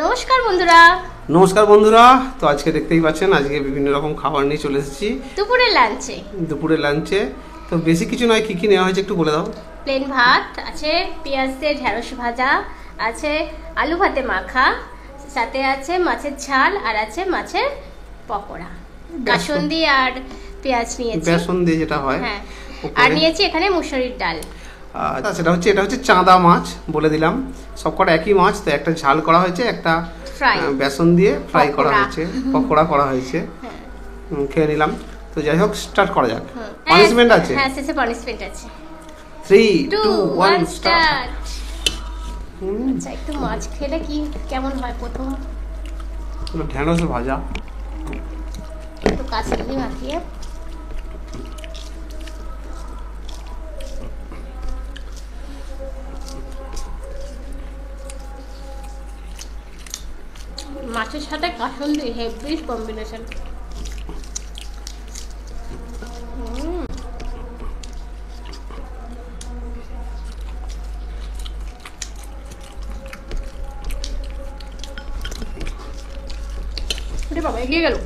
নমস্কার বন্ধুরা। নমস্কার বন্ধুরা। তো আজকে দেখতেই পাচ্ছেন আজকে বিভিন্ন রকম খাবার নিয়ে চলে এসেছি দুপুরের লাঞ্চে। তো বেশি কিছু নয়, কি কি নেওয়া হয়েছে একটু বলে দাও। প্লেন ভাত আছে, পেঁয়াজ দিয়ে ঢেঁড়স ভাজা আছে, আলু ভাতে মাখা, সাথে আছে মাছের ঝাল আর আছে মাছের পকোড়া, কাসুন্দি আর পেঁয়াজ নিয়েছি, বেসন দিয়ে যেটা হয়। হ্যাঁ, আর নিয়েছি এখানে মুসুরির ডাল। এটা হচ্ছে চাঁদা মাছ, বলে দিলাম। সবকটা একই মাছ, তো একটা ঝাল করা হয়েছে, একটা বেসন দিয়ে ফ্রাই করা হয়েছে, পকোড়া করা হয়েছে। খেয়ে নিলাম। তো যাই হোক, স্টার্ট করা যাক। পানিশমেন্ট আছে? হ্যাঁ, শেষে পানিশমেন্ট আছে। 3 2 1 স্টার্ট। আচ্ছা, একটু মাছ খেলে কি কেমন হয় প্রথম? ঢেঁড়স ভাজা, একটু কাসুন্দি মাখিয়ে। মাছের সাথে কাসুন্দি হেভি কম্বিনেশন। বাবা এগিয়ে গেল।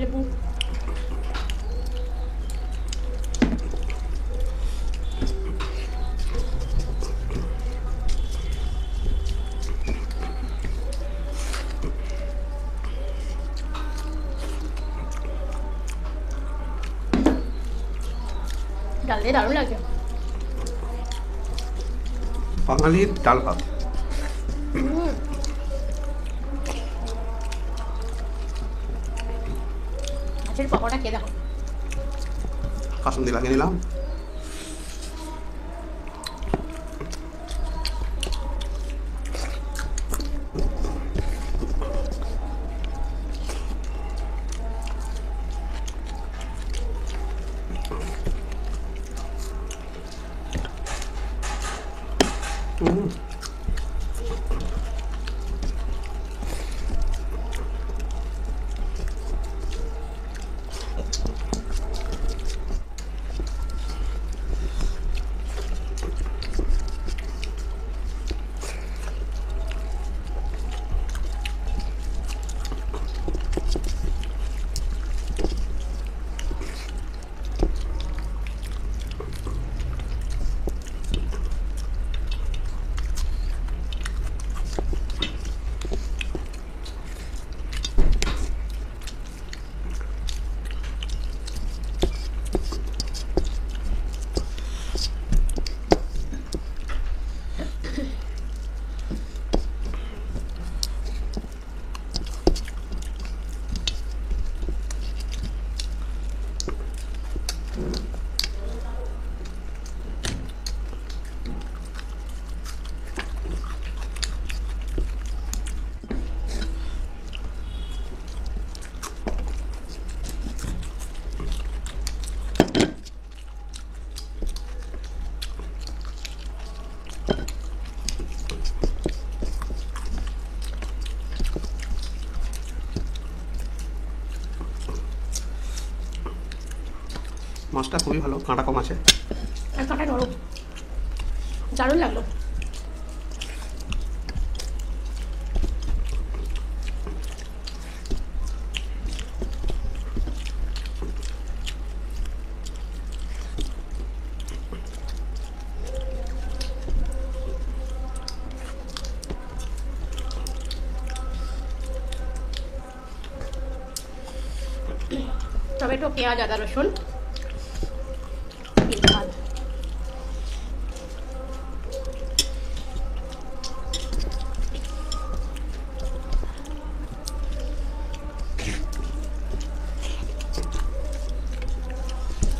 লেবু, ডাল দিয়ে দারুণ লাগে। বাঙালির ডাল ভাত। মাছের পকোড়া খেয়ে দেখো। কাসুন্দি লাগিয়ে নিলাম। মাছটা খুবই ভালো, কাঁটা কম আছে, কাঁটা নরম, দারুণ লাগলো। টমেটো, পেঁয়াজ, আদা, রসুন,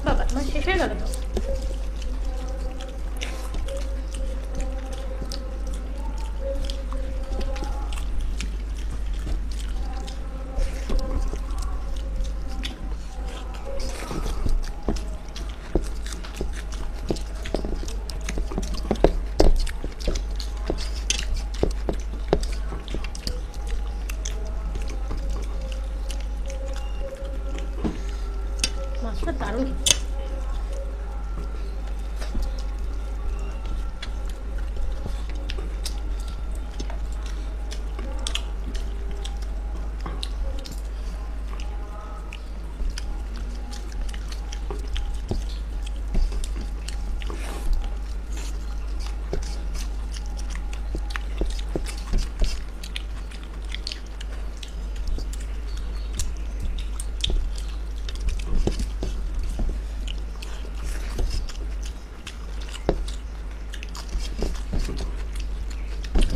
বাবা তোমার শেষ হয়ে গেল তো। মাছটা দারুণ।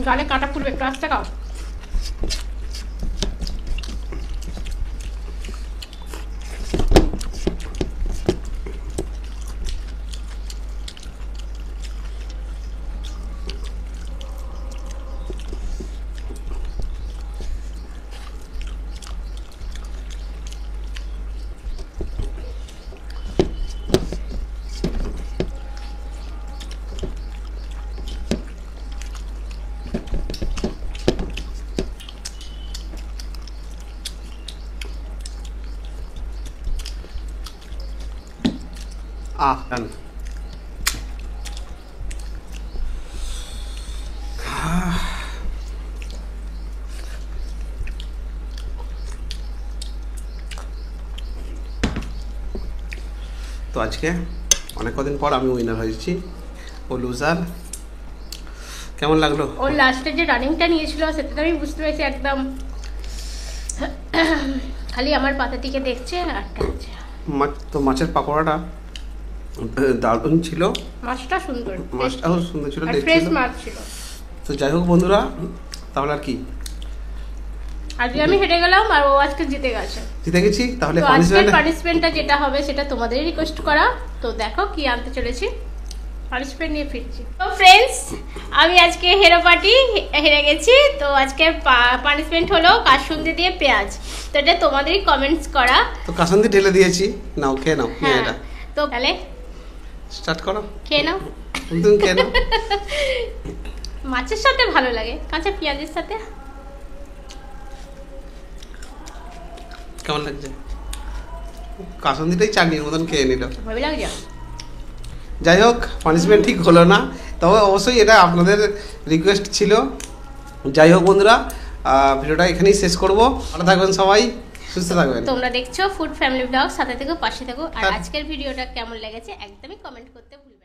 গালে কাটা ফুলবে, একটু আস্তে খাও। done. তো আজকে অনেক কদিন পর আমি উইনার হয়েছি, ও লুজার। কেমন লাগলো? ওর লাস্টে যে রানিংটা নিয়েছিল সেটা তো আমি বুঝতে পেরেছি, একদম খালি আমার পাতা দিকে দেখছে আর টানছে। তো মাছের পাকোড়াটা দারুণ ছিল, মাছটা সুন্দর, মাছটাও সুন্দর ছিল, ফ্রেশ মাছ ছিল। তো যাই হোক বন্ধুরা, তাহলে আর কি, আজকে আমি হেরে গেলাম আর ও আজকে জিতে গেছে। জিতে গেছি। তাহলে পানিশমেন্টটা যেটা হবে সেটা তোমাদেরই রিকোয়েস্ট করা। তো দেখো কি আনতে চলেছি, পানিশমেন্ট নিয়ে ফিরছি। তো ফ্রেন্ডস, আমি আজকে হেরো পার্টি হেরে গেছি। তো আজকে পানিশমেন্ট হলো কাসুন্দি দিয়ে পেঁয়াজ। তো এটা তোমাদেরই কমেন্টস করা। তো কাসুন্দি ঢেলে দিয়েছি, নাও খেয়ে নাও। হ্যাঁ, তো তাহলে স্টার্ট করো, খেয়ে নাও। তুমি খেয়ে নাও। মাছের সাথে ভালো লাগে, কাঁচা পেঁয়াজের সাথে। কেমন লাগছে? কাসুন্দিটাই চাটনির মতন খেয়ে নিল, ভালো লাগছে। যাই হোক, পানিশমেন্ট ঠিক হলো না, তবে অবশ্যই এটা আপনাদের রিকোয়েস্ট ছিল। যাই হোক বন্ধুরা, ভিডিওটা এখানেই শেষ করব। ভালো থাকবেন সবাই, সুস্থ থাকবেন। তোমরা দেখছো ফুড ফ্যামিলি ব্লগ, সাথে থেকো, পাশে থেকো। আর আজকের ভিডিওটা কেমন লেগেছে একদমই কমেন্ট করতে ভুলবে না।